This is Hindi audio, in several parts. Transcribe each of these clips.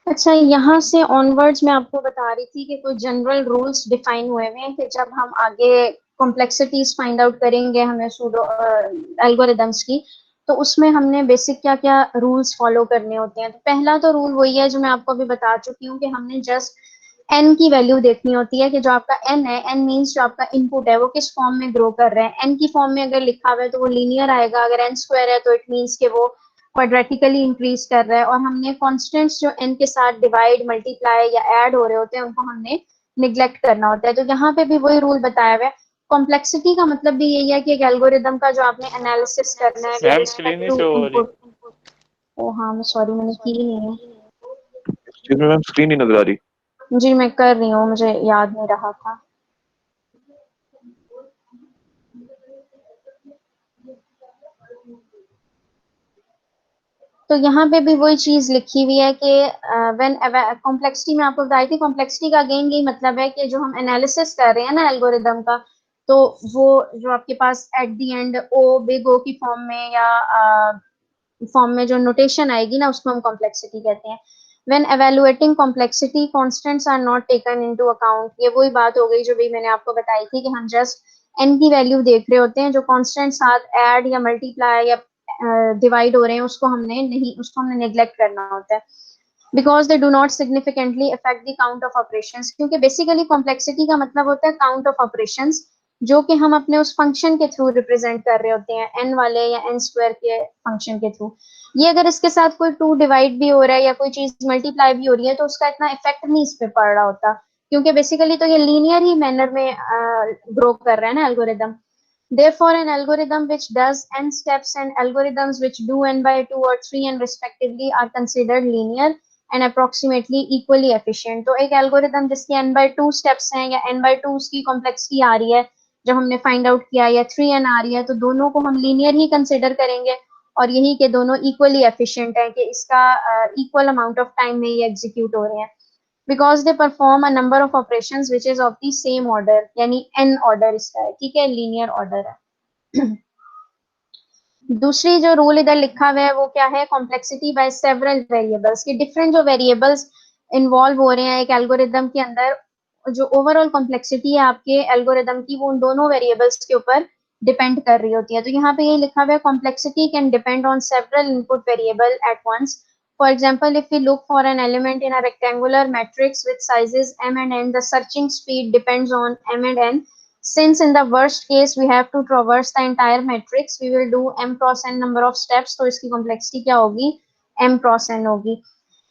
अच्छा, यहाँ से ऑनवर्ड्स मैं आपको बता रही थी कि कुछ जनरल रूल्स डिफाइन हुए हैं कि जब हम आगे कॉम्प्लेक्सिटीज फाइंड आउट करेंगे हमें सूडो एल्गोरिदम्स की, तो उसमें हमने बेसिक क्या क्या रूल्स फॉलो करने होते हैं। तो पहला तो रूल वही है जो मैं आपको अभी बता चुकी हूँ कि हमने जस्ट एन की वैल्यू देखनी होती है कि जो आपका एन है, एन मीन्स जो आपका इनपुट है वो किस फॉर्म में ग्रो कर रहा है। एन की फॉर्म में अगर लिखा हुआ है तो वो लीनियर आएगा, अगर एन स्क्वायर है तो इट मीन्स कि वो क्वाड्रेटिकली इंक्रीज कर रहा है। और हमने कॉन्स्टेंट्स जो एन के साथ डिवाइड मल्टीप्लाई या ऐड हो रहे होते हैं उनको हमने निग्लेक्ट करना होता है। तो यहाँ पे भी वही रूल बताया हुआ है। कॉम्प्लेक्सिटी का मतलब भी यही है कि एक एल्गोरिदम का जो आपने एनालिसिस करना है विद मैम स्क्रीन रिस्पेक्ट नहीं टू शो हो रही। इनपुट। ओ हाँ, मैं सॉरी, मैंने की ही नहीं है। एक्चुअली में मैम स्क्रीन नहीं नजर आ रही। जी मैं कर रही हूँ, मुझे याद नहीं रहा था। तो यहाँ पे भी वही चीज लिखी हुई है कि व्हेन कॉम्प्लेक्सिटी में आपको बताई थी, कॉम्प्लेक्सिटी का अगेन यही मतलब है कि जो हम एनालिसिस कर रहे हैं ना एल्गोरिदम का, तो वो जो आपके पास at the end O big O की फॉर्म में या फॉर्म में जो नोटेशन आएगी ना उसको हम कॉम्प्लेक्सिटी कहते हैं। When evaluating complexity constants are not taken into account. ये वही बात हो गई जो भी मैंने आपको बताई थी कि हम जस्ट एन की वैल्यू देख रहे होते हैं, जो कॉन्स्टेंट साथ ऐड या मल्टीप्लाई या डिवाइड हो रहे हैं उसको हमने नहीं, उसको हमने नेग्लेक्ट करना होता है। Because they do not significantly affect the count of operations, क्योंकि बेसिकली कॉम्प्लेक्सिटी का मतलब होता है काउंट ऑफ ऑपरेशंस, जो कि हम अपने उस फंक्शन के थ्रू रिप्रेजेंट कर रहे होते हैं, एन वाले या एन स्क्वायर के फंक्शन के थ्रू। ये अगर इसके साथ कोई टू डिवाइड भी हो रहा है या कोई चीज मल्टीप्लाई भी हो रही है तो उसका इतना इफेक्ट नहीं इस पे पड़ रहा होता, क्योंकि बेसिकली तो ये लीनियर ही मैनर में ग्रो कर रहा है ना algorithm. Therefore, an algorithm which does n steps and algorithms which do n by 2 or 3 n respectively are considered linear and approximately equally efficient. तो एक एल्गोरिदम जिसकी n by 2 steps हैं या n by 2 उसकी कॉम्प्लेक्सिटी आ रही है जो हमने फाइंड आउट किया, या 3n आ रही है, तो दोनों को हम लीनियर ही कंसिडर करेंगे और यही के दोनों इक्वली एफिशिएंट है कि इसका इक्वल अमाउंट ऑफ टाइम में ये एग्जीक्यूट हो रहे हैं, because they perform a number of operations which is of the same order, यानी n ऑर्डर इसका है, ठीक है, लीनियर ऑर्डर है। दूसरी जो रूल इधर लिखा हुआ है वो क्या है, कॉम्प्लेक्सिटी बाय सेवरल वेरिएबल्स, कि डिफरेंट जो वेरिएबल्स इन्वॉल्व हो रहे हैं एक एल्गोरिदम के अंदर, जो ओवरऑल कॉम्प्लेक्सिटी है आपके एल्गोरिदम की वो उन दोनों वेरिएबल्स के ऊपर डिपेंड कर रही होती है। तो यहाँ पे ये लिखा हुआ है, complexity can depend on several input variable at once. For example, if we look for an element in a rectangular matrix with sizes m and n, the searching speed depends on m and n. Since in the worst case we have to traverse the entire matrix, we will do m cross n number of steps. तो इसकी complexity क्या होगी, m cross n होगी।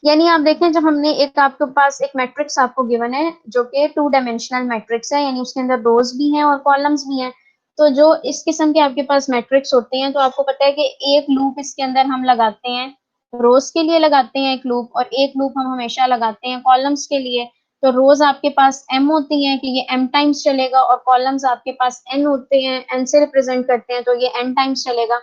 यानी आप देखें, जब हमने एक आपके पास एक मैट्रिक्स आपको गिवन है जो कि 2 डायमेंशनल मैट्रिक्स है, यानी उसके अंदर रोज भी हैं और कॉलम्स भी हैं, तो जो इस किस्म के आपके पास मैट्रिक्स होते हैं तो आपको पता है कि एक लूप इसके अंदर हम लगाते हैं, रोज के लिए लगाते हैं एक लूप, और एक लूप हम हमेशा लगाते हैं कॉलम्स के लिए। तो रोज आपके पास m होती हैं कि ये m टाइम्स चलेगा, और कॉलम्स आपके पास n होते हैं, n से रिप्रेजेंट करते हैं तो ये n टाइम्स चलेगा।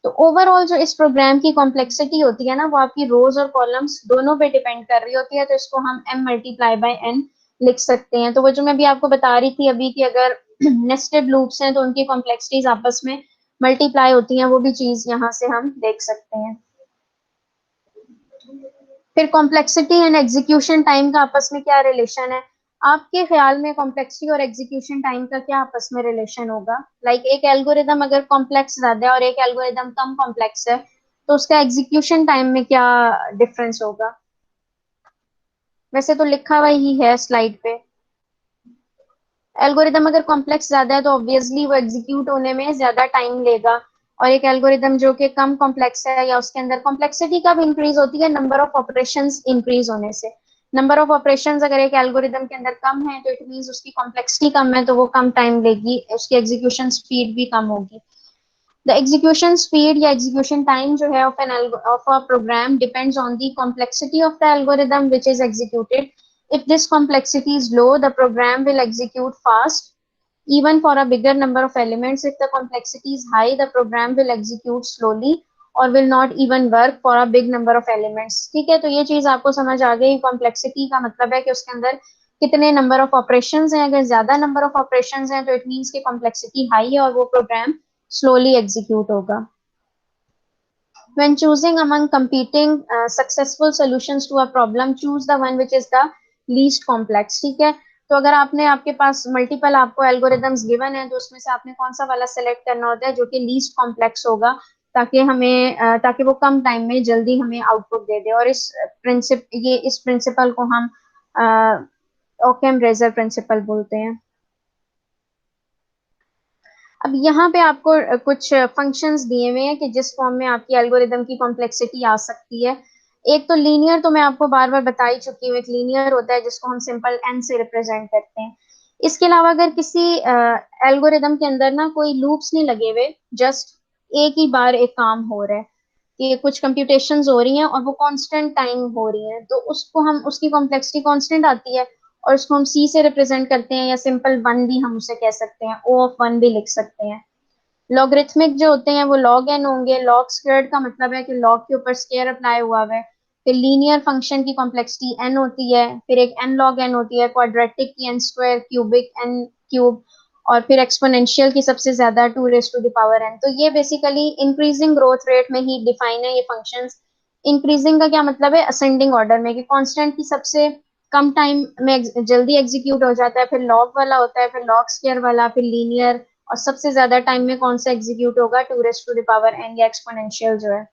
तो ओवरऑल जो इस प्रोग्राम की कॉम्प्लेक्सिटी होती है ना वो आपकी रोज और कॉलम्स दोनों पे डिपेंड कर रही होती है, तो इसको हम m मल्टीप्लाई बाय n लिख सकते हैं। तो वो जो मैं भी आपको बता रही थी अभी कि अगर नेस्टेड लूप्स हैं तो उनकी कॉम्प्लेक्सिटीज आपस में मल्टीप्लाई होती हैं, वो भी चीज यहाँ से हम देख सकते हैं। फिर कॉम्प्लेक्सिटी एंड एग्जीक्यूशन टाइम का आपस में क्या रिलेशन है, आपके ख्याल में कॉम्प्लेक्सिटी और एग्जीक्यूशन टाइम का क्या आपस में रिलेशन होगा? लाइक एक एल्गोरिदम अगर कॉम्प्लेक्स ज्यादा है और एक एल्गोरिदम कम कॉम्प्लेक्स है तो उसका एग्जीक्यूशन टाइम में क्या डिफरेंस होगा? वैसे तो लिखा हुआ ही है स्लाइड पे। एल्गोरिदम अगर कॉम्प्लेक्स ज्यादा है तो ऑब्वियसली वो एग्जीक्यूट होने में ज्यादा टाइम लेगा, और एक एल्गोरिदम जो कि कम कॉम्प्लेक्स है या उसके अंदर कॉम्प्लेक्सिटी कब इंक्रीज होती है, नंबर ऑफ ऑपरेशंस इंक्रीज होने से। नंबर ऑफ ऑपरेशंस अगर एक एल्गोरिदम के अंदर कम है तो इट मींस उसकी कॉम्प्लेक्सिटी कम है, तो वो कम टाइम लेगी, उसकी एग्जीक्यूशन स्पीड भी कम होगी। The execution speed या execution time जो है of a program depends on the complexity of the algorithm which is executed. If this complexity is low, the program will execute fast even for a bigger number of elements. If the complexity is high, the program will execute slowly or will not even work for a big number of elements. ठीक है, तो ये चीज आपको समझ आ गई। कॉम्प्लेक्सिटी का मतलब है कि उसके अंदर कितने नंबर ऑफ ऑपरेशंस हैं, अगर ज्यादा नंबर ऑफ ऑपरेशंस हैं तो इट मींस कि कॉम्प्लेक्सिटी हाई है और वो प्रोग्राम स्लोली एग्जीक्यूट होगा। When choosing among competing successful solutions to a problem, choose the one which is the least complex। ठीक है, तो अगर आपने आपके पास मल्टीपल आपको एल्गोरिदम्स गिवन है तो उसमें से आपने कौन सा वाला सेलेक्ट करना होता है जो कि लीस्ट कॉम्प्लेक्स होगा, ताकि हमें ताकि वो कम टाइम में जल्दी हमें आउटपुट दे दे। और इस प्रिंसिपल को हम ओकेम रेजर प्रिंसिपल बोलते हैं। अब यहाँ पे आपको कुछ फंक्शंस दिए हुए हैं कि जिस फॉर्म में आपकी एल्गोरिदम की कॉम्प्लेक्सिटी आ सकती है। एक तो लीनियर, तो मैं आपको बार बार बता ही चुकी हूँ, एक लीनियर होता है जिसको हम सिंपल एन से रिप्रेजेंट करते हैं। इसके अलावा अगर किसी एल्गोरिदम के अंदर ना कोई लूप्स नहीं लगे हुए, जस्ट एक ही बार एक काम हो रहा है कि कुछ कंप्यूटेशंस हो रही हैं और वो कांस्टेंट टाइम हो रही हैं, तो उसको हम उसकी कॉम्प्लेक्सिटी कांस्टेंट आती है और उसको हम सी से रिप्रेजेंट करते हैं, या सिंपल वन भी हम उसे कह सकते हैं, ओ ऑफ वन भी लिख सकते हैं। लॉगरिथमिक जो होते हैं वो लॉग एन होंगे। लॉग स्क्वायर्ड का मतलब है कि लॉग के ऊपर स्क्वायर अप्लाई हुआ है। फिर लीनियर फंक्शन की कॉम्प्लेक्सिटी एन होती है, फिर एक एन लॉग एन होती है, क्वाड्रेटिक की n square, cubic n cube, और फिर एक्सपोनेंशियल की सबसे ज्यादा 2 raised to the power n। तो ये बेसिकली इंक्रीजिंग ग्रोथ रेट में ही डिफाइन है ये फंक्शंस। इंक्रीजिंग का क्या मतलब है, असेंडिंग ऑर्डर में, कि कांस्टेंट की सबसे कम टाइम में जल्दी एग्जीक्यूट हो जाता है, फिर लॉग वाला होता है, फिर लॉग स्क्वायर वाला, फिर लीनियर, और सबसे ज्यादा टाइम में कौन सा एग्जीक्यूट होगा, 2 raised to the power n या एक्सपोनेंशियल जो है।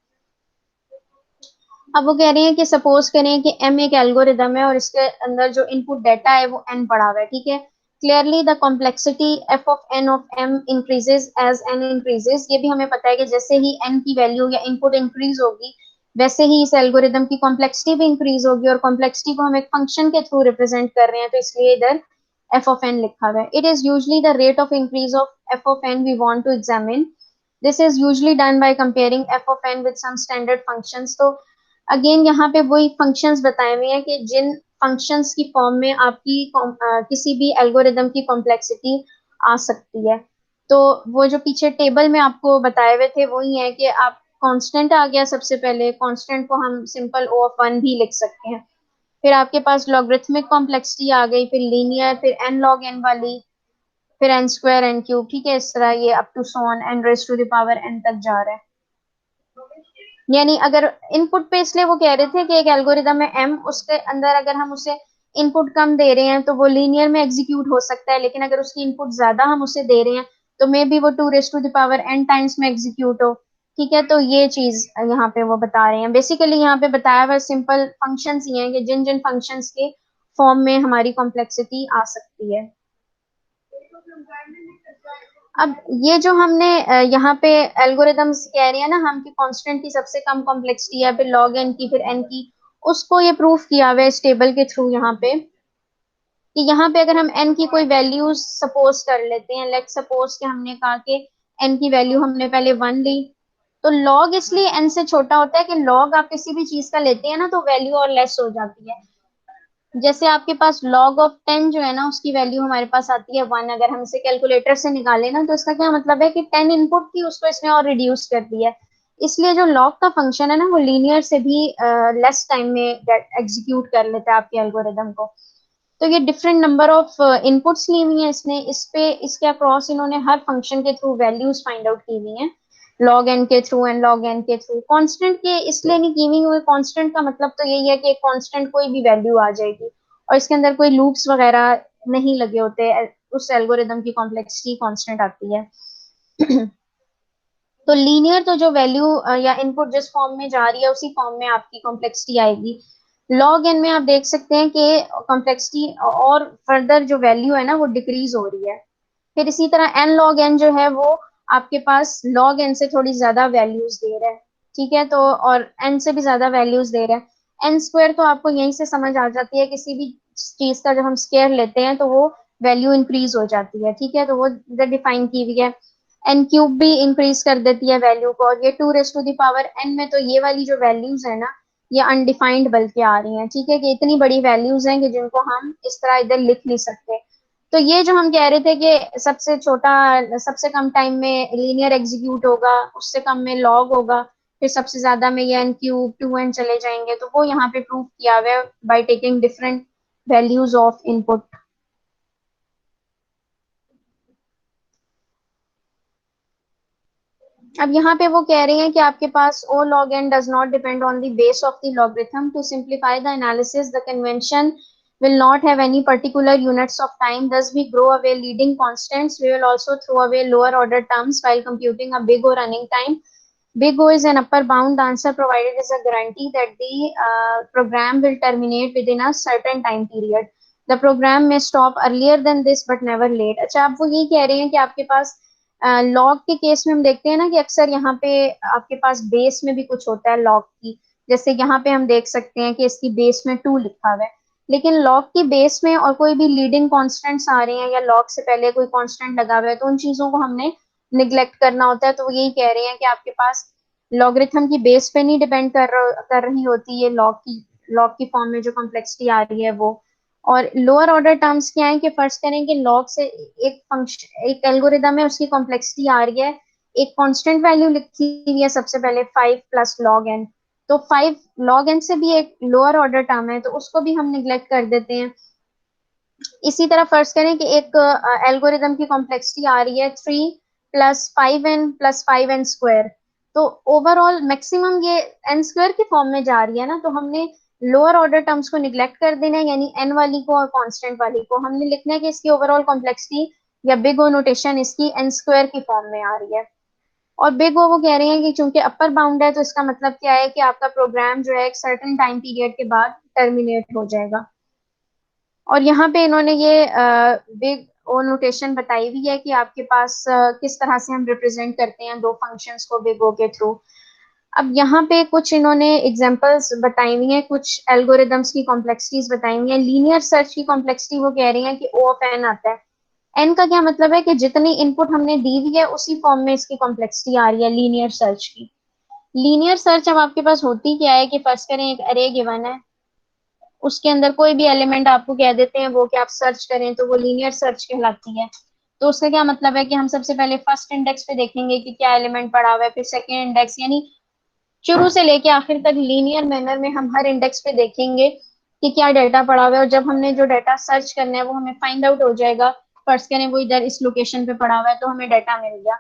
अब वो कह रही है कि सपोज करें कि m एक एल्गोरिदम है और इसके अंदर जो इनपुट डाटा है वो n पड़ा हुआ है, ठीक है। Clearly the complexity f of n of m increases as n increases. ये भी हमें पता है कि जैसे ही n की वैल्यू या इनपुट इंक्रीज होगी वैसे ही इस एल्गोरिदम की कॉम्प्लेक्सिटी भी इंक्रीज होगी, और कॉम्प्लेक्सिटी को हम एक फंक्शन के थ्रू रिप्रेजेंट कर रहे हैं, तो इसलिए इधर f of n लिखा हुआ है। It is usually the rate of increase of f of n we want to examine. This is usually done by comparing f of n with some standard functions. तो अगेन यहाँ पे वही फंक्शंस बताए हुए हैं कि जिन फंक्शंस की फॉर्म में आपकी किसी भी एल्गोरिदम की कॉम्प्लेक्सिटी आ सकती है। तो वो जो पीछे टेबल में आपको बताए हुए थे वही है कि आप कांस्टेंट आ गया, सबसे पहले कांस्टेंट को हम सिंपल ओ ऑफ वन भी लिख सकते हैं। फिर आपके पास लॉगरिथमिक कॉम्प्लेक्सिटी आ गई, फिर लीनियर, फिर एन लॉग एन वाली, फिर एन स्क्वायर एन क्यूब, ठीक है। इस तरह ये up to so on n raise to the power n तक जा रहा है। यानी अगर इनपुट पे, इसलिए वो कह रहे थे कि एक एल्गोरिदम है एम, उसके अंदर अगर हम उसे इनपुट कम दे रहे हैं तो वो लीनियर में एग्जीक्यूट हो सकता है, लेकिन अगर उसकी इनपुट ज्यादा हम उसे दे रहे हैं तो मे बी वो 2 raised to the power n times में एग्जीक्यूट हो, ठीक है। तो ये चीज यहाँ पे वो बता रहे हैं। बेसिकली यहाँ पे बताया हुआ सिंपल फंक्शंस ही हैं कि जिन जिन फंक्शंस के फॉर्म में हमारी कॉम्प्लेक्सिटी आ सकती है। अब ये जो हमने यहाँ पे एल्गोरिदम्स कह रही है ना हम कि कांस्टेंट की सबसे कम कॉम्प्लेक्सिटी है, फिर लॉग एन की, फिर एन की, उसको ये प्रूफ किया हुआ है इस टेबल के थ्रू यहाँ पे, कि यहाँ पे अगर हम एन की कोई वैल्यूज सपोज कर लेते हैं, लेट सपोज कि हमने कहा कि एन की वैल्यू हमने पहले 1 ली, तो लॉग इसलिए एन से छोटा होता है कि लॉग आप किसी भी चीज का लेते हैं ना तो वैल्यू और लेस हो जाती है। जैसे आपके पास log ऑफ 10 जो है ना उसकी वैल्यू हमारे पास आती है 1, अगर हम इसे कैलकुलेटर से निकालें ना तो इसका क्या मतलब है कि 10 इनपुट थी उसको इसने और रिड्यूस कर दिया है। इसलिए जो log का फंक्शन है ना वो लीनियर से भी लेस टाइम में एग्जीक्यूट कर लेता है आपके एल्गोरिदम को। तो ये डिफरेंट नंबर ऑफ इनपुट्स ली हुई है इसने, इस पे इसके अक्रॉस इन्होंने हर फंक्शन के थ्रू वैल्यूज फाइंड आउट की हुई है, लॉग एन के थ्रू एंड लॉग एन के थ्रू। कांस्टेंट के इसलिए नहीं की हुई, कांस्टेंट का मतलब तो यही है कि कांस्टेंट कोई भी वैल्यू आ जाएगी और इसके अंदर कोई लूप्स वगैरह नहीं लगे होते, उस एल्गोरिदम की कॉम्प्लेक्सिटी कांस्टेंट आती है। तो लीनियर तो जो वैल्यू या इनपुट जिस फॉर्म में जा रही है उसी फॉर्म में आपकी कॉम्प्लेक्सिटी आएगी। लॉग एन में आप देख सकते हैं कि कॉम्प्लेक्सिटी और फर्दर जो वैल्यू है ना वो डिक्रीज हो रही है। फिर इसी तरह एन लॉग एन जो है वो आपके पास लॉग एन से थोड़ी ज्यादा वैल्यूज दे रहा है, ठीक है। तो और एन से भी ज्यादा वैल्यूज दे रहा है। एन स्क्वायर तो आपको यहीं से समझ आ जाती है, किसी भी चीज का जब हम स्क्वायर लेते हैं तो वो वैल्यू इंक्रीज हो जाती है, ठीक है। तो वो इधर डिफाइन की हुई है। एन क्यूब भी इंक्रीज कर देती है वैल्यू को, और ये 2 raised to the power n में तो ये वाली जो वैल्यूज है ना ये अनडिफाइंड बल्कि आ रही हैं, ठीक है, कि इतनी बड़ी वैल्यूज हैं कि जिनको हम इस तरह इधर लिख नहीं सकते। तो ये जो हम कह रहे थे कि सबसे छोटा, सबसे कम टाइम में लीनियर एग्जीक्यूट होगा, उससे कम में लॉग होगा, फिर सबसे ज्यादा में ये एन क्यूब 2n चले जाएंगे, तो वो यहाँ पे प्रूव किया हुआ है by taking different values of input. अब यहाँ पे वो कह रही हैं कि आपके पास O log n does not depend on the base of the logarithm. To simplify the analysis, the convention will not have any particular units of time. Thus, we grow away leading constants. We will also throw away lower order terms while computing a big O running time. Big O is an upper bound. The answer provided is a guarantee that the program will terminate within a certain time period. The program may stop earlier than this but never late. अच्छा, आप वो ये कह रहे हैं कि आपके पास लॉग के केस में हम देखते हैं ना कि अक्सर यहाँ पे आपके पास बेस में भी कुछ होता है लॉग की। जैसे यहाँ पे हम देख सकते हैं कि इसकी बेस में 2 लिखा हुआ है, लेकिन लॉग की बेस में और कोई भी लीडिंग कॉन्स्टेंट्स आ रहे हैं या लॉग से पहले कोई कॉन्स्टेंट लगा हुआ है, तो उन चीजों को हमने निग्लेक्ट करना होता है। तो वो यही कह रहे हैं कि आपके पास लॉगरिथम की बेस पे नहीं डिपेंड कर रही होती है लॉग की फॉर्म में जो कॉम्प्लेक्सिटी आ रही है वो। और लोअर ऑर्डर टर्म्स क्या है कि फर्ज करें कि लॉग से एक फंक्शन, एक एल्गोरिदम है, उसकी कॉम्प्लेक्सिटी आ रही है, एक कांस्टेंट वैल्यू लिखी हुई है सबसे पहले 5 प्लस लॉग एन। तो 5 लॉग एन से भी एक लोअर ऑर्डर टर्म है, तो उसको भी हम निग्लेक्ट कर देते हैं। इसी तरह फर्ज करें कि एक एल्गोरिदम की कॉम्प्लेक्सिटी आ रही है 3 plus 5n plus 5n square, तो ओवरऑल मैक्सिमम ये n स्क्वायर की फॉर्म में जा रही है ना, तो हमने लोअर ऑर्डर टर्म्स को निग्लेक्ट कर देना है, यानी n वाली को और कांस्टेंट वाली को हमने लिखना है कि इसकी ओवरऑल कॉम्प्लेक्सिटी या बिग ओ नोटेशन इसकी n स्क्वायर की फॉर्म में आ रही है। और बिग ओ वो कह रहे हैं कि चूंकि अपर बाउंड है, तो इसका मतलब क्या है कि आपका प्रोग्राम जो है एक सर्टेन टाइम पीरियड के बाद टर्मिनेट हो जाएगा। और यहाँ पे इन्होंने ये बिग ओ नोटेशन बताई हुई है कि आपके पास किस तरह से हम रिप्रेजेंट करते हैं दो फंक्शंस को बिग ओ के थ्रू। अब यहाँ पे कुछ इन्होंने एग्जांपल्स बताई हुई हैं, कुछ एल्गोरिदम्स की कॉम्प्लेक्सिटीज बताई हुई हैं। लीनियर सर्च की कॉम्प्लेक्सिटी वो कह रही है कि ओ ऑफ एन आता है। एन का क्या मतलब है कि जितनी इनपुट हमने दी हुई है उसी फॉर्म में इसकी कॉम्प्लेक्सिटी आ रही है लीनियर सर्च की। लीनियर सर्च अब आपके पास होती क्या है कि फर्स्ट करें एक अरे गिवन है, उसके अंदर कोई भी एलिमेंट आपको कह देते हैं वो कि आप सर्च करें, तो वो लीनियर सर्च कहलाती है। तो उसका क्या मतलब है कि हम सबसे पहले फर्स्ट इंडेक्स पे देखेंगे कि क्या एलिमेंट पड़ा हुआ है, फिर सेकेंड इंडेक्स, यानी शुरू से लेके आखिर तक लीनियर मैनर में हम हर इंडेक्स पे देखेंगे कि क्या डाटा पड़ा हुआ है। और जब हमने जो डाटा सर्च करना है वो हमें फाइंड आउट हो जाएगा, फर्स्ट करें वो इधर इस लोकेशन पे पड़ा हुआ है, तो हमें डाटा मिल गया।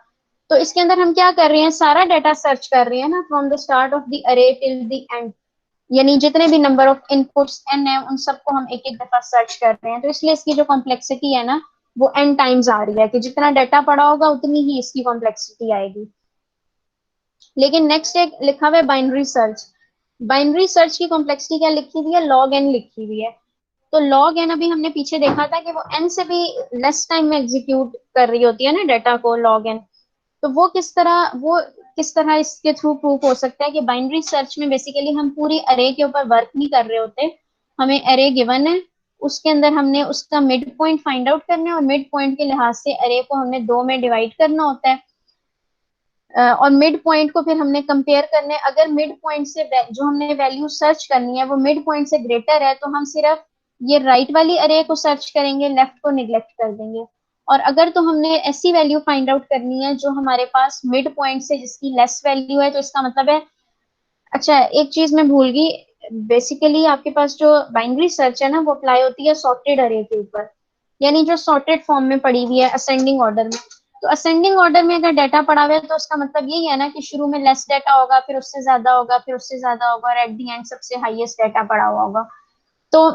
तो इसके अंदर हम क्या कर रहे हैं, सारा डाटा सर्च कर रहे हैं ना, from the start of the अरे टिल द एंड, यानी जितने भी नंबर ऑफ इनपुट्स एन है उन सबको हम एक एक दफा सर्च कर रहे हैं। तो इसलिए इसकी जो कॉम्प्लेक्सिटी है ना वो एन टाइम्स आ रही है कि जितना डाटा पड़ा होगा उतनी ही इसकी कॉम्प्लेक्सिटी आएगी। लेकिन नेक्स्ट एक लिखा हुआ है बाइनरी सर्च। बाइनरी सर्च की कॉम्प्लेक्सिटी क्या लिखी हुई है, लॉग एन लिखी हुई है। तो लॉग एन अभी हमने पीछे देखा था कि वो एन से भी लेस टाइम में एग्जीक्यूट कर रही होती है ना डाटा को लॉग एन। तो वो किस तरह इसके थ्रू प्रूफ हो सकता है कि बाइनरी सर्च में बेसिकली हम पूरी अरे के ऊपर वर्क नहीं कर रहे होते। हमें अरे गिवन है, उसके अंदर हमने उसका मिड पॉइंट फाइंड आउट करना है, और मिड पॉइंट के लिहाज से अरे को हमने 2 में डिवाइड करना होता है। और मिड पॉइंट को फिर हमने कंपेयर करना है। अगर मिड पॉइंट से जो हमने वैल्यू सर्च करनी है वो मिड पॉइंट से ग्रेटर है, तो हम सिर्फ ये राइट वाली अरे को सर्च करेंगे, लेफ्ट को निग्लेक्ट कर देंगे। और अगर तो हमने ऐसी वैल्यू फाइंड आउट करनी है जो हमारे पास मिड पॉइंट से जिसकी लेस वैल्यू है, तो इसका मतलब है, अच्छा एक चीज मैं भूल गई, बेसिकली आपके पास जो बाइनरी सर्च है ना वो अप्लाई होती है सॉर्टेड अरे के ऊपर, यानी जो सॉर्टेड फॉर्म में पड़ी हुई है असेंडिंग ऑर्डर में। तो असेंडिंग ऑर्डर में अगर डाटा पड़ा हुआ है तो उसका मतलब यही है ना कि शुरू में लेस डाटा होगा, फिर उससे ज्यादा होगा, फिर उससे ज्यादा होगा, और एट दी एंड सबसे हाईएस्ट डाटा पड़ा हुआ होगा। तो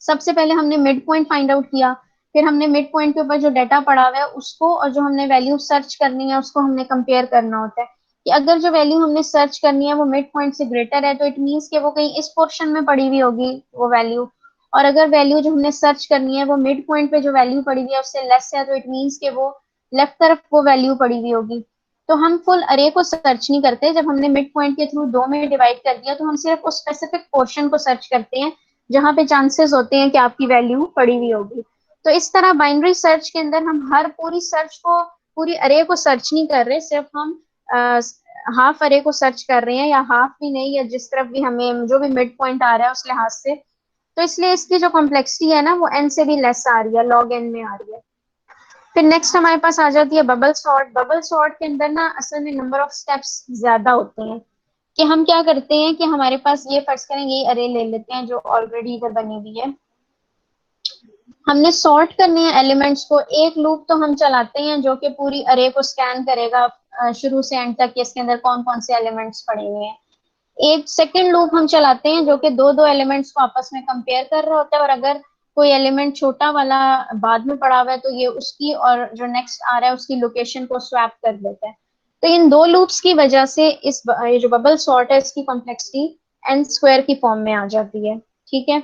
सबसे पहले हमने मिड पॉइंट फाइंड आउट किया, फिर हमने मिड पॉइंट के ऊपर जो डाटा पड़ा हुआ है उसको और जो हमने वैल्यू सर्च करनी है उसको हमने कंपेयर करना होता है कि अगर जो वैल्यू हमने सर्च करनी है वो मिड पॉइंट से ग्रेटर है तो इट मीन्स कि वो कहीं इस पोर्शन में पड़ी हुई होगी वो वैल्यू। और अगर वैल्यू जो हमने सर्च करनी है वो मिड पॉइंट पे जो वैल्यू पड़ी हुई है उससे लेस है, तो इट मीन्स कि वो लेफ्ट तरफ वो वैल्यू पड़ी हुई होगी। तो हम फुल अरे को सर्च नहीं करते, जब हमने मिड पॉइंट के थ्रू 2 में डिवाइड कर दिया तो हम सिर्फ उस स्पेसिफिक पोर्शन को सर्च करते हैं जहां पे चांसेस होते हैं कि आपकी वैल्यू पड़ी हुई होगी। तो इस तरह बाइनरी सर्च के अंदर हम हर पूरी सर्च को, पूरी अरे को सर्च नहीं कर रहे, सिर्फ हम हाफ अरे को सर्च कर रहे हैं, या हाफ भी नहीं, या जिस तरफ भी हमें जो भी मिड पॉइंट आ रहा है उस लिहाज से। तो इसलिए इसकी जो कॉम्प्लेक्सिटी है ना वो एन से भी लेस आ रही है, लॉग एन में आ रही है। फिर नेक्स्ट हमारे पास आ जाती है बबल सॉर्ट। बबल सॉर्ट के अंदर ना असल में नंबर ऑफ स्टेप्स ज्यादा होते हैं, कि हम क्या करते हैं कि हमारे पास ये फर्ज करें ये अरे ले लेते हैं जो ऑलरेडी इधर बनी हुई है, हमने सॉर्ट करने हैं एलिमेंट्स को, एक लूप तो हम चलाते हैं जो कि पूरी अरे को स्कैन करेगा शुरू से एंड तक कि इसके अंदर कौन कौन से एलिमेंट्स पड़े हुए हैं। एक सेकंड लूप हम चलाते हैं जो कि दो दो एलिमेंट्स को आपस में कंपेयर कर रहा होता है, और अगर कोई एलिमेंट छोटा वाला बाद में पड़ा हुआ है तो ये उसकी और जो नेक्स्ट आ रहा है उसकी लोकेशन को स्वैप कर देता है। तो इन दो लूप्स की वजह से ये जो बबल सॉर्ट है इसकी कॉम्प्लेक्सिटी एन स्क्वायर की फॉर्म में आ जाती है। ठीक है,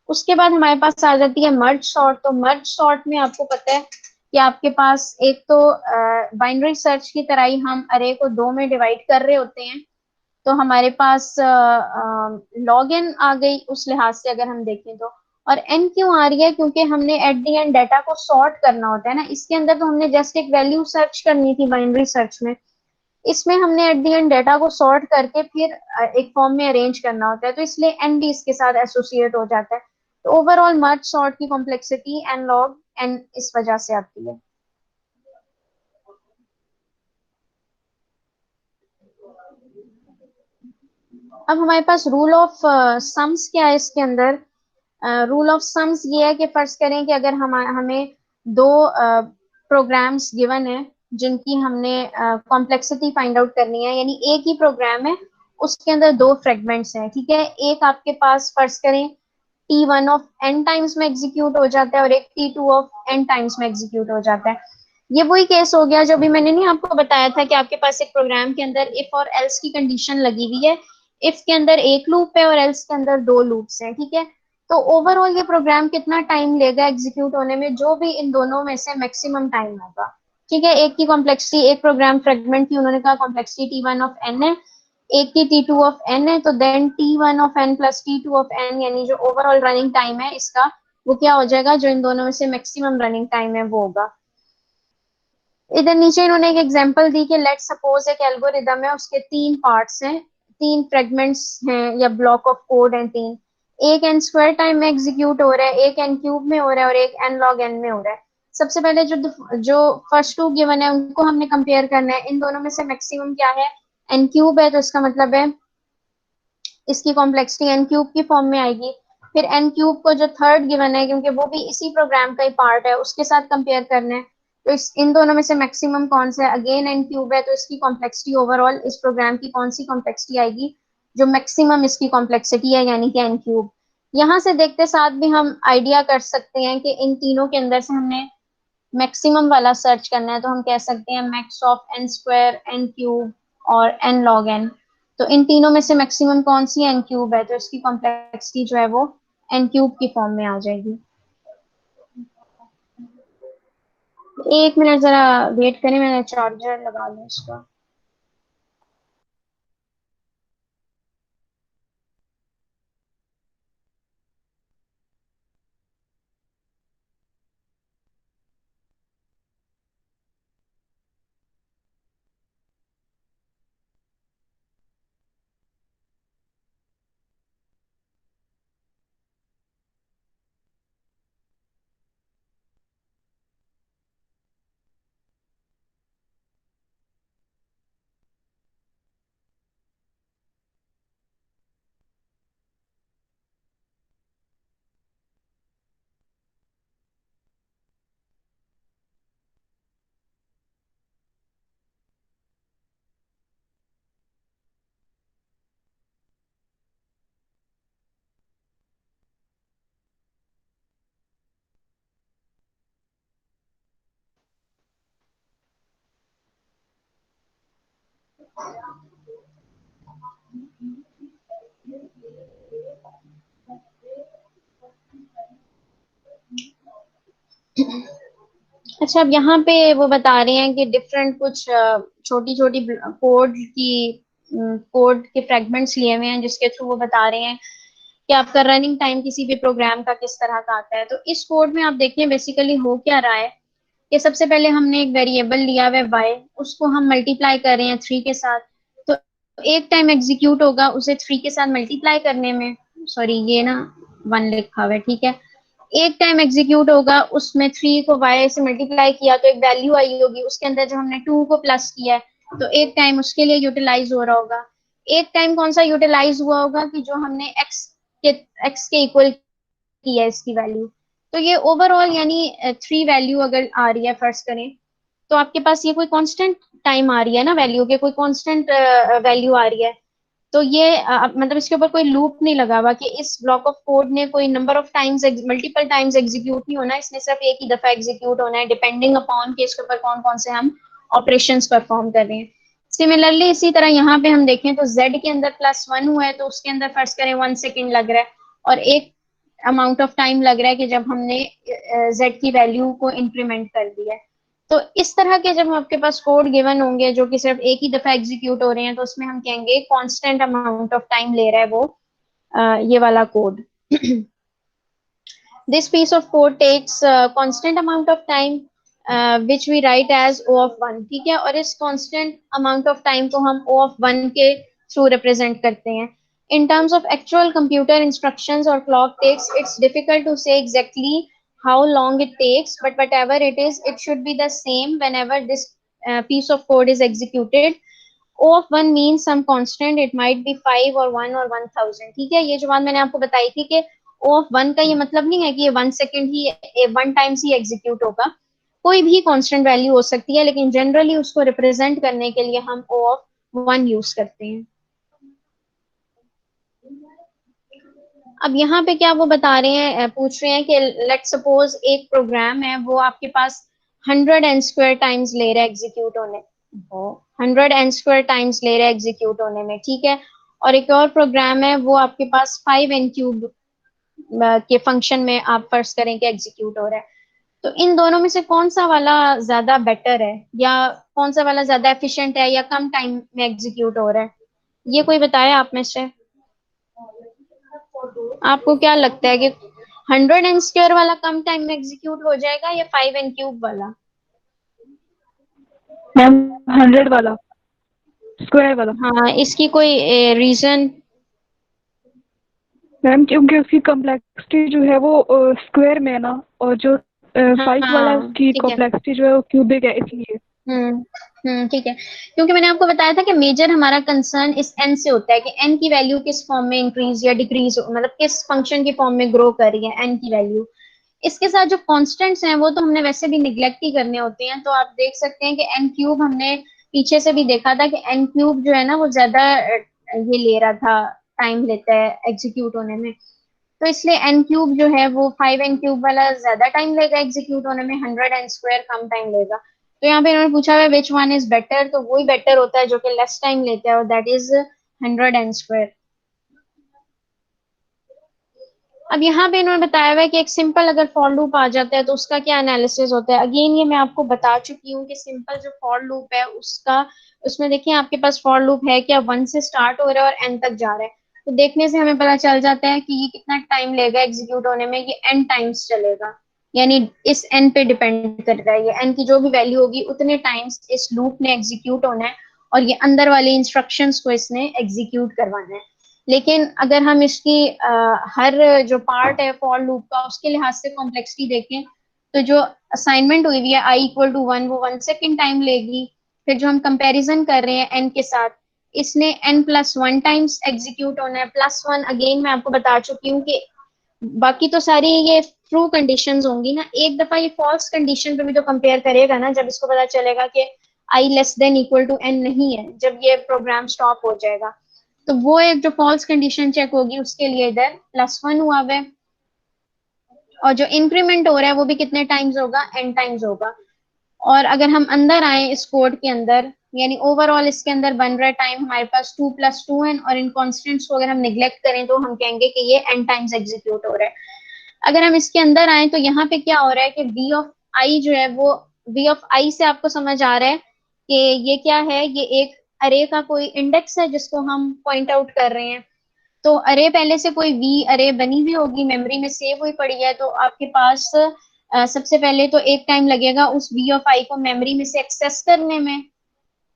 उसके बाद हमारे पास आ जाती है मर्ज सॉर्ट। तो मर्ज सॉर्ट में आपको पता है कि आपके पास एक तो बाइनरी सर्च की तरह ही हम अरे को दो में डिवाइड कर रहे होते हैं। तो हमारे पास लॉग एन आ गई उस लिहाज से अगर हम देखें तो। और एन क्यों आ रही है, क्योंकि हमने एट दी एंड डाटा को सॉर्ट करना होता है ना। इसके अंदर तो हमने जस्ट एक वैल्यू सर्च करनी थी बाइनरी सर्च में, इसमें हमने एट दी एंड डाटा को सॉर्ट करके फिर एक फॉर्म में अरेंज करना होता है, तो इसलिए एन भी इसके साथ एसोसिएट हो जाता है। तो ओवरऑल मर्ज सॉर्ट की कॉम्प्लेक्सिटी एन लॉग एन इस वजह से आती है। अब हमारे पास रूल ऑफ सम्स क्या है इसके अंदर। रूल ऑफ सम्स ये है कि फर्ज करें कि अगर हमें दो प्रोग्राम्स गिवन है जिनकी हमने कॉम्प्लेक्सिटी फाइंड आउट करनी है, यानी एक ही प्रोग्राम है उसके अंदर दो फ्रेगमेंट्स हैं। ठीक है, एक आपके पास फर्ज करें T1 ऑफ n टाइम्स में एग्जीक्यूट हो जाता है और एक T2 ऑफ n टाइम्स में एग्जीक्यूट हो जाता है। ये वही केस हो गया जो भी मैंने नहीं आपको बताया था कि आपके पास एक प्रोग्राम के अंदर इफ और एल्स की कंडीशन लगी हुई है। इफ के अंदर एक लूप है और एल्स के अंदर दो लूप्स हैं। ठीक है, तो ओवरऑल ये प्रोग्राम कितना टाइम लेगा एग्जीक्यूट होने में, जो भी इन दोनों में से मैक्सिमम टाइम होगा। ठीक है, एक की कॉम्प्लेक्सिटी, एक प्रोग्राम फ्रेगमेंट की उन्होंने कहा कॉम्प्लेक्सिटी T1 ऑफ n है, एक की T2 ऑफ n है, तो then T1 of n plus T2 of n यानी जो ओवरऑल रनिंग टाइम है इसका वो क्या हो जाएगा, जो इन दोनों में से मैक्सिमम रनिंग टाइम है वो होगा। इधर नीचे इन्होंने एक एग्जांपल दी कि लेट सपोज एक एल्गोरिदम है, उसके तीन पार्ट्स हैं, तीन फ्रेगमेंट्स हैं या ब्लॉक ऑफ कोड हैं तीन। एक एन स्क्वायर टाइम में एग्जीक्यूट हो रहा है, एक एन क्यूब में हो रहा है और एक एन लॉग एन में हो रहा है। सबसे पहले जो जो फर्स्ट टू गिवन है उनको हमने कंपेयर करना है। इन दोनों में से मैक्सिमम क्या है, एन क्यूब है, तो इसका मतलब है इसकी कॉम्प्लेक्सिटी एन क्यूब की फॉर्म में आएगी। फिर एन क्यूब को जो थर्ड गिवन है क्योंकि वो भी इसी प्रोग्राम का ही पार्ट है उसके साथ कंपेयर करना है, तो इस इन दोनों में से मैक्सिमम कौन सा है, अगेन एन क्यूब है, तो इसकी कॉम्प्लेक्सिटी ओवरऑल इस प्रोग्राम की कौन सी कॉम्प्लेक्सिटी आएगी, जो मैक्सिमम इसकी कॉम्प्लेक्सिटी है यानी कि एन क्यूब। यहाँ से देखते साथ भी हम आइडिया कर सकते हैं कि इन तीनों के अंदर से हमने मैक्सिमम वाला सर्च करना है, तो हम कह सकते हैं max of n square n cube और एन लॉग एन। तो इन तीनों में से मैक्सिमम कौन सी एन क्यूब है, तो इसकी कॉम्प्लेक्सिटी जो है वो एन क्यूब की फॉर्म में आ जाएगी। एक मिनट जरा वेट करें, मैंने चार्जर लगा लिया इसका। अच्छा, अब यहाँ पे वो बता रहे हैं कि डिफरेंट कुछ छोटी छोटी कोड के फ्रेगमेंट्स लिए हुए हैं जिसके थ्रू वो बता रहे हैं कि आपका रनिंग टाइम किसी भी प्रोग्राम का किस तरह का आता है। तो इस कोड में आप देखिए बेसिकली हो क्या रहा है कि सबसे पहले हमने एक वेरिएबल लिया हुआ है y, उसको हम मल्टीप्लाई कर रहे हैं 3 के साथ। तो एक टाइम एग्जीक्यूट होगा उसे 3 के साथ मल्टीप्लाई करने में, सॉरी ये ना 1 लिखा हुआ है। ठीक है, एक टाइम एग्जीक्यूट होगा उसमें 3 को y से मल्टीप्लाई किया तो एक वैल्यू आई होगी, उसके अंदर जो हमने 2 को प्लस किया है तो एक टाइम उसके लिए यूटिलाइज हो रहा होगा। एक टाइम कौन सा यूटिलाइज हुआ होगा कि जो हमने एक्स के इक्वल की है इसकी वैल्यू। तो ये ओवरऑल यानी 3 वैल्यू अगर आ रही है फर्ज करें, तो आपके पास ये कोई कांस्टेंट टाइम आ रही है ना, वैल्यू के कोई कांस्टेंट वैल्यू आ रही है। तो ये मतलब इसके ऊपर कोई लूप नहीं लगा हुआ कि इस ब्लॉक ऑफ कोड ने कोई number of times multiple times execute नहीं होना, इसने सिर्फ एक ही दफा एग्जीक्यूट होना है, डिपेंडिंग अपॉन कि इसके ऊपर कौन कौन से हम ऑपरेशंस परफॉर्म कर रहे हैं। सिमिलरली इसी तरह यहाँ पे हम देखें तो z के अंदर +1 हुआ है, तो उसके अंदर फर्ज करें 1 सेकेंड लग रहा है, और एक अमाउंट ऑफ टाइम लग रहा है कि जब हमने z की वैल्यू को इंक्रीमेंट कर दिया है। तो इस तरह के जब आपके पास कोड गिवन होंगे जो कि सिर्फ एक ही दफा एग्जीक्यूट हो रहे हैं, तो उसमें हम कहेंगे कांस्टेंट अमाउंट ऑफ टाइम ले रहा है वो ये वाला code. This piece of code takes constant amount of time which we write as O of 1, ठीक है, और इस constant amount of time को हम O of 1 के थ्रू रिप्रेजेंट करते हैं। In terms of actual computer instructions or clock takes, it's difficult to say exactly how long it takes, but whatever it is, it should be the same whenever this piece of code is executed. O of 1 means some constant, it might be 5 or 1 or 1000, ठीक है। ये जो बात मैंने आपको बताई थी कि O of 1 का ये मतलब नहीं है कि ये 1 सेकेंड ही 1 टाइम्स ही एग्जीक्यूट होगा, कोई भी कांस्टेंट वैल्यू हो सकती है, लेकिन जनरली उसको रिप्रेजेंट करने के लिए हम O of 1 यूज करते हैं। अब यहाँ पे क्या वो बता रहे हैं, पूछ रहे हैं कि लेट सपोज एक प्रोग्राम है, वो आपके पास 100n² टाइम्स ले रहा है एग्जीक्यूट होने, 100n² टाइम्स ले रहा है एग्जीक्यूट होने में, ठीक है। और एक और प्रोग्राम है वो आपके पास 5n³ के फंक्शन में आप फर्ज करें कि एग्जीक्यूट हो रहा है। तो इन दोनों में से कौन सा वाला ज्यादा बेटर है, या कौन सा वाला ज्यादा एफिशिएंट है, या कम टाइम में एग्जीक्यूट हो रहा है, ये कोई बताए आप में से। आपको क्या लगता है कि 100n² वाला कम टाइम में एग्जीक्यूट हो जाएगा या 5n³ वाला? मैम 100 वाला, स्क्वायर वाला। हाँ, इसकी कोई रीजन? मैम क्योंकि उसकी कॉम्प्लेक्सिटी जो है वो स्क्वायर में है ना, और जो 5 वाला है हाँ उसकी ठीक है। कॉम्प्लेक्सिटी जो है वो क्यूबिक है, इसलिए। ठीक है, क्योंकि मैंने आपको बताया था कि मेजर हमारा कंसर्न इस n से होता है कि n की वैल्यू किस फॉर्म में इंक्रीज या डिक्रीज, मतलब किस फंक्शन की फॉर्म में ग्रो कर रही है n की वैल्यू। इसके साथ जो कांस्टेंट्स हैं वो तो हमने वैसे भी निग्लेक्ट ही करने होते हैं। तो आप देख सकते हैं कि n³ हमने पीछे से भी देखा था कि n³ जो है ना वो ज्यादा ये ले रहा था, टाइम लेता है एग्जीक्यूट होने में। तो इसलिए n³ जो है वो 5n³ वाला ज्यादा टाइम लेगा एग्जीक्यूट होने में, 100n² कम टाइम लेगा। तो यहाँ पे इन्होंने पूछा है विच वन इज बेटर, तो वही बेटर होता है जो कि लेस टाइम लेता है, और दैट इज 100n²। अब यहाँ पे इन्होंने बताया हुआ है कि एक सिंपल अगर फॉर लूप आ जाता है तो उसका क्या एनालिसिस होता है। अगेन ये मैं आपको बता चुकी हूँ कि सिंपल जो फॉर लूप है उसका, उसमें देखिए आपके पास फॉर लूप है क्या, 1 से स्टार्ट हो रहा है और n तक जा रहा है। तो देखने से हमें पता चल जाता है कि ये कितना टाइम लेगा एग्जीक्यूट होने में, ये n टाइम्स चलेगा, यानी इस n पे डिपेंड कर रहा है, ये n की जो भी वैल्यू होगी उतने टाइम्स इस लूप ने एग्जीक्यूट होना है, और ये अंदर वाले इंस्ट्रक्शंस को इसने एग्जीक्यूट करवाना है। लेकिन अगर हम इसकी हर जो पार्ट है फॉर लूप का उसके लिहाज से कॉम्प्लेक्सिटी देखें, तो जो असाइनमेंट हुई हुई है i = 1 वो 1 सेकेंड टाइम लेगी। फिर जो हम कंपैरिजन कर रहे हैं n के साथ, इसने n+1 टाइम्स एग्जीक्यूट होना है, +1 अगेन मैं आपको बता चुकी हूँ कि बाकी तो सारी ये ट्रू कंडीशंस होंगी ना, एक दफा ये फॉल्स कंडीशन पे भी तो कंपेयर करेगा ना, जब इसको पता चलेगा कि i <= n नहीं है, जब ये प्रोग्राम स्टॉप हो जाएगा। तो वो एक जो फॉल्स कंडीशन चेक होगी उसके लिए इधर +1 हुआ है, और जो इंक्रीमेंट हो रहा है वो भी कितने टाइम्स होगा, n टाइम्स होगा। और अगर हम अंदर आए इस कोड के अंदर, यानी ओवरऑल इसके अंदर बन रहा है टाइम हमारे पास 2 + 2n, और इन कॉन्स्टेंट्स को अगर हम निग्लेक्ट करें तो हम कहेंगे कि ये n टाइम्स एग्जीक्यूट हो रहा है। अगर हम इसके अंदर आए तो यहाँ पे क्या हो रहा है कि v ऑफ i जो है वो, v ऑफ i से आपको समझ आ रहा है कि ये क्या है, ये एक अरे का कोई इंडेक्स है जिसको हम पॉइंट आउट कर रहे हैं। तो अरे पहले से कोई वी अरे बनी हुई होगी, मेमोरी में सेव हुई पड़ी है, तो आपके पास सबसे पहले तो एक टाइम लगेगा उस वी ऑफ आई को मेमोरी में से एक्सेस करने में।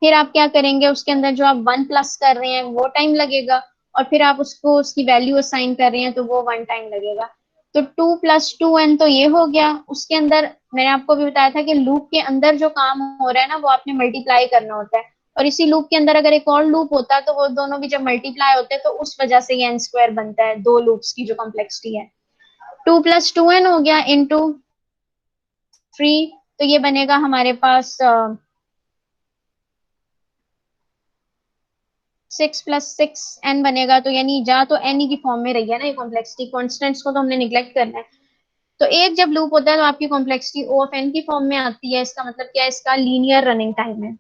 फिर आप क्या करेंगे, उसके अंदर जो आप 1+ कर रहे हैं वो टाइम लगेगा, और फिर आप उसको उसकी वैल्यू असाइन कर रहे हैं तो वो 1 टाइम लगेगा। तो 2 + 2n तो ये हो गया। उसके अंदर मैंने आपको भी बताया था कि लूप के अंदर जो काम हो रहा है ना वो आपने मल्टीप्लाई करना होता है, और इसी लूप के अंदर अगर एक और लूप होता है तो वो दोनों भी जब मल्टीप्लाई होते हैं तो उस वजह से ये n स्क्वायर बनता है, दो लूप्स की जो कॉम्प्लेक्सिटी है। 2 + 2n हो गया इंटू 3, तो ये बनेगा हमारे पास 6 + 6n बनेगा। तो यानी जा तो n ही की फॉर्म में रही है ना ये कॉम्प्लेक्सिटी, कॉन्स्टेंट्स को तो हमने निग्लेक्ट करना है। तो एक जब लूप होता है तो आपकी कॉम्प्लेक्सिटी O ऑफ n की फॉर्म में आती है। इसका मतलब क्या है, इसका लीनियर रनिंग टाइम है।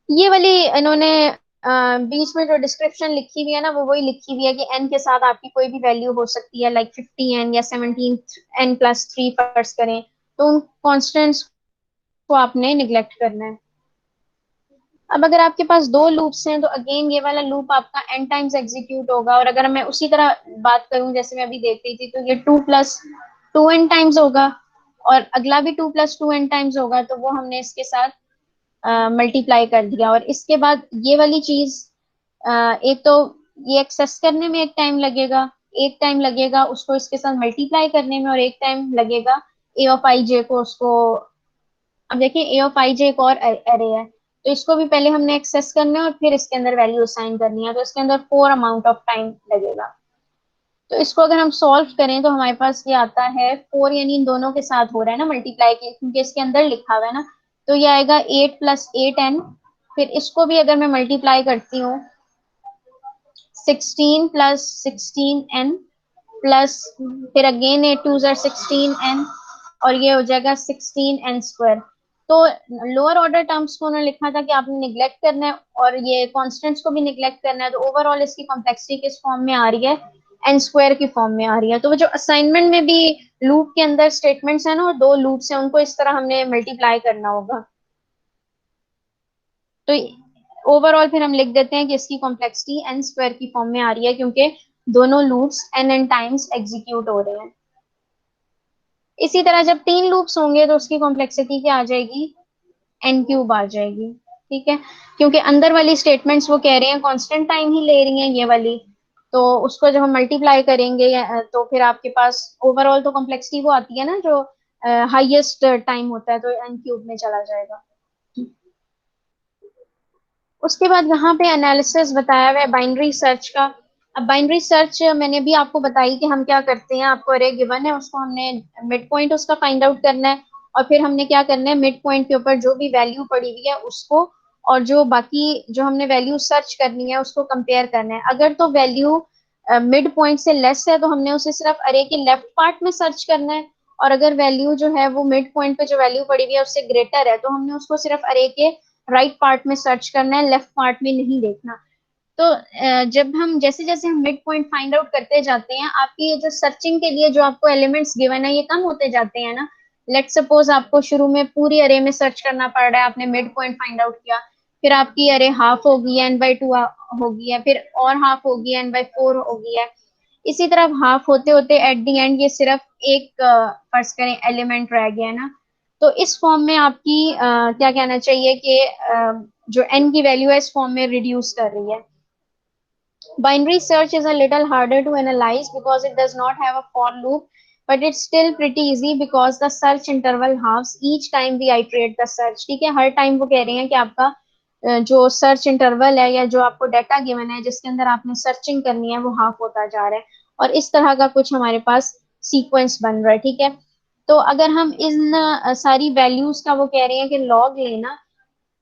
ये वाली इन्होंने बीच में जो डिस्क्रिप्शन लिखी हुई है ना, वो वही लिखी हुई है कि n के साथ आपकी कोई भी वैल्यू हो सकती है, लाइक 50n या 17n + 3 फर्ज करें, तो उन कॉन्स्टेंट्स को आपने निग्लेक्ट करना है। अब अगर आपके पास दो लूप्स हैं तो अगेन ये वाला लूप आपका n टाइम्स एग्जीक्यूट होगा। और अगर मैं उसी तरह बात करूं जैसे मैं अभी देख रही थी, तो ये 2 + 2n टाइम्स होगा और अगला भी 2 + 2n टाइम्स होगा, तो वो हमने इसके साथ मल्टीप्लाई कर दिया। और इसके बाद ये वाली चीज एक तो ये एक्सेस करने में एक टाइम लगेगा, एक टाइम लगेगा उसको इसके साथ मल्टीप्लाई करने में, और एक टाइम लगेगा ए ऑफ आई जे को उसको। अब देखिए ए ऑफ आई जे एक और एरे है, तो इसको भी पहले हमने एक्सेस करना है और फिर इसके अंदर वैल्यू असाइन करनी है, तो इसके अंदर 4 अमाउंट ऑफ टाइम लगेगा। तो इसको अगर हम सॉल्व करें तो हमारे पास ये आता है 4, यानी इन दोनों के साथ हो रहा है ना मल्टीप्लाई के, क्योंकि इसके अंदर लिखा हुआ है ना, तो ये आएगा 8 + 8n। फिर इसको भी अगर मैं मल्टीप्लाई करती हूँ 16 + 16n प्लस, फिर अगेन 8 2 ज़र 16n, और ये हो जाएगा 16n स्क्वायर। तो लोअर ऑर्डर टर्म्स को उन्होंने लिखा था कि आपने निग्लेक्ट करना है और ये कॉन्स्टेंट्स को भी निग्लेक्ट करना है। तो ओवरऑल इसकी कॉम्प्लेक्सिटी किस फॉर्म में आ रही है, n स्क्वायर की फॉर्म में आ रही है। तो वो जो असाइनमेंट में भी लूप के अंदर स्टेटमेंट्स है ना, और दो लूप्स हैं, उनको इस तरह हमने मल्टीप्लाई करना होगा। तो ओवरऑल फिर हम लिख देते हैं कि इसकी कॉम्प्लेक्सिटी n स्क्वायर की फॉर्म में आ रही है, क्योंकि दोनों लूप्स n टाइम्स एग्जीक्यूट हो रहे हैं। इसी तरह जब 3 लूप्स होंगे तो उसकी कॉम्प्लेक्सिटी क्या आ जाएगी, n³ आ जाएगी। ठीक है, क्योंकि अंदर वाली स्टेटमेंट्स वो कह रहे हैं कांस्टेंट टाइम ही ले रही हैं ये वाली, तो उसको जब हम मल्टीप्लाई करेंगे तो फिर आपके पास ओवरऑल तो कॉम्प्लेक्सिटी वो आती है ना जो हाईएस्ट टाइम होता है, तो n³ में चला जाएगा। उसके बाद यहाँ पे एनालिसिस बताया हुआ है बाइनरी सर्च का। अब बाइनरी सर्च मैंने भी आपको बताई कि हम क्या करते हैं, आपको अरे गिवन है, उसको हमने मिड पॉइंट उसका फाइंड आउट करना है, और फिर हमने क्या करना है, मिड पॉइंट के ऊपर जो भी वैल्यू पड़ी हुई है उसको, और जो बाकी जो हमने वैल्यू सर्च करनी है उसको कंपेयर करना है। अगर तो वैल्यू मिड पॉइंट से लेस है तो हमने उसे सिर्फ अरे के लेफ्ट पार्ट में सर्च करना है, और अगर वैल्यू जो है वो मिड पॉइंट पे जो वैल्यू पड़ी हुई है उससे ग्रेटर है तो हमने उसको सिर्फ अरे के राइट पार्ट में सर्च करना है, लेफ्ट पार्ट में नहीं देखना। तो जब हम जैसे जैसे हम मिड पॉइंट फाइंड आउट करते जाते हैं, आपकी ये जो सर्चिंग के लिए जो आपको एलिमेंट्स गिवन है ये कम होते जाते हैं ना। लेट सपोज आपको शुरू में पूरी अरे में सर्च करना पड़ रहा है, आपने मिड पॉइंट फाइंड आउट किया, फिर आपकी अरे हाफ होगी n/2 होगी है, फिर और हाफ होगी n/4 होगी है। इसी तरह हाफ होते होते एट दी एंड ये सिर्फ एक फर्ज करें एलिमेंट रह गया है ना। तो इस फॉर्म में आपकी क्या कहना चाहिए कि जो n की वैल्यू है इस फॉर्म में रिड्यूस कर रही है। Binary search is a little harder to analyze because it does not have a for loop, but it's still pretty easy because the search interval halves each time we iterate the search। ठीक है, हर टाइम वो कह रहे हैं कि आपका जो सर्च इंटरवल है या जो आपको डाटा गिवन है जिसके अंदर आपने सर्चिंग करनी है वो हाफ होता जा रहा है, और इस तरह का कुछ हमारे पास सीक्वेंस बन रहा है। ठीक है, तो अगर हम इन सारी वैल्यूज का वो कह रहे हैं कि लॉग लेना,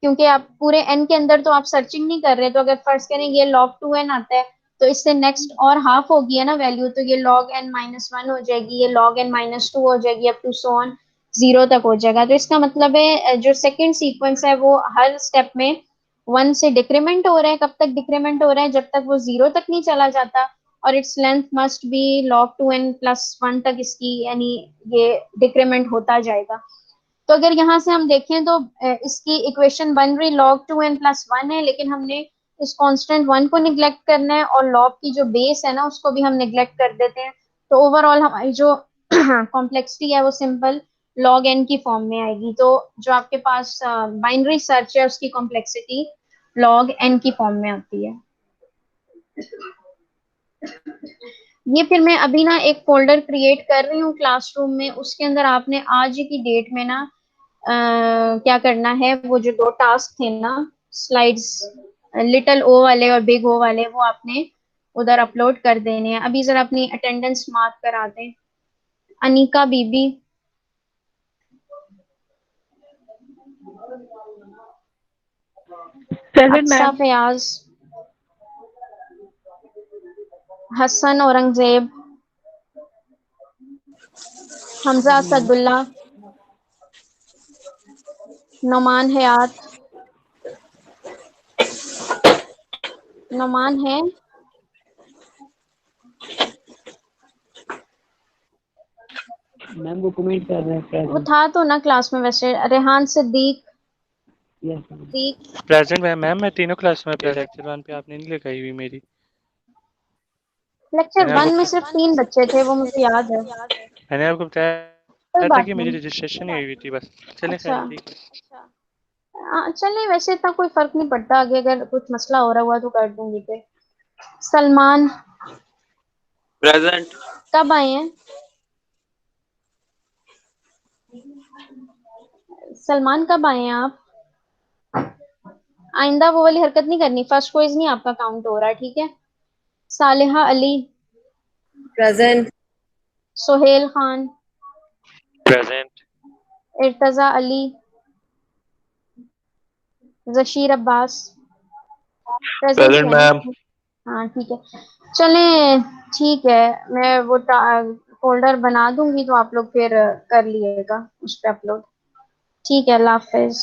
क्योंकि आप पूरे n के अंदर तो आप सर्चिंग नहीं कर रहे, तो अगर फर्ज करें ये log 2n आता है तो इससे नेक्स्ट और हाफ होगी है ना वैल्यू, तो ये log n-1 हो जाएगी, ये log n-2 हो जाएगी, अप टू सो ऑन 0 तक हो जाएगा। तो इसका मतलब है जो सेकंड सीक्वेंस है वो हर स्टेप में 1 से डिक्रीमेंट हो रहा है। कब तक डिक्रीमेंट हो रहा है, जब तक वो 0 तक नहीं चला जाता, और its length must be log 2n+1 तक इसकी, यानी ये डिक्रीमेंट होता जाएगा। तो अगर यहाँ से हम देखें तो इसकी इक्वेशन बन रही log 2n+1 है, लेकिन हमने इस कांस्टेंट 1 को निग्लेक्ट करना है और log की जो बेस है ना उसको भी हम निग्लेक्ट कर देते हैं। तो ओवरऑल हमारी जो कॉम्प्लेक्सिटी है वो सिंपल log n की फॉर्म में आएगी। तो जो आपके पास बाइनरी सर्च है उसकी कॉम्प्लेक्सिटी log n की फॉर्म में आती है। ये फिर मैं अभी ना एक फोल्डर क्रिएट कर रही हूँ क्लासरूम में, उसके अंदर आपने आज की डेट में ना क्या करना है, वो जो दो टास्क थे ना, स्लाइड्स, लिटिल ओ वाले और बिग ओ वाले, वो आपने उधर अपलोड कर देने हैं। अभी जरा अपनी अटेंडेंस मार्क करा दें। अनिका बीबी, प्रेजेंट अक्सा मैम। फयाज, हसन औरंगजेब, हमजा असदुल्ला, नोमान हयात, नोमान है, मैम वो कमेंट कर रहे हैं वो प्रेजेंट। था तो ना क्लास में वैसे। Rehan Siddiq, yes ma'am. Present ma'am. Ma'am मैं तीनों क्लास में अपने लेक्चर 1 पे आपने नहीं लगाई हुई मेरी। लेक्चर मैंने वन में आपको सिर्फ 3 बच्चे थे, वो मुझे याद है। मैंने आपको कोई बताया था बात कि मेरी नहीं। रजिस्ट्रेशन ही हुई थी बस। चलें अच्छा, खैर ठीक है। चलिए, वैसे इतना कोई फर्क नहीं पड़ता, आगे अगर कुछ मसला हो रहा हुआ तो कर दूंगी पे। सलमान, प्रेजेंट। कब आए हैं? सलमान कब आए हैं आप? आइंदा वो वाली हरकत नहीं करनी, फर्स्ट क्विज नहीं आपका काउंट हो रहा, ठीक है। Saliha Ali, present. Sohail Khan, present. Irtaza Ali, Jasheer Abbas, present ही प्रेजेंट है ना? मैम। हाँ ठीक है। चलें, ठीक है, मैं वो फोल्डर बना दूंगी तो आप लोग फिर कर लिएगा उस पर अपलोड। ठीक है, अल्लाह हाफिज।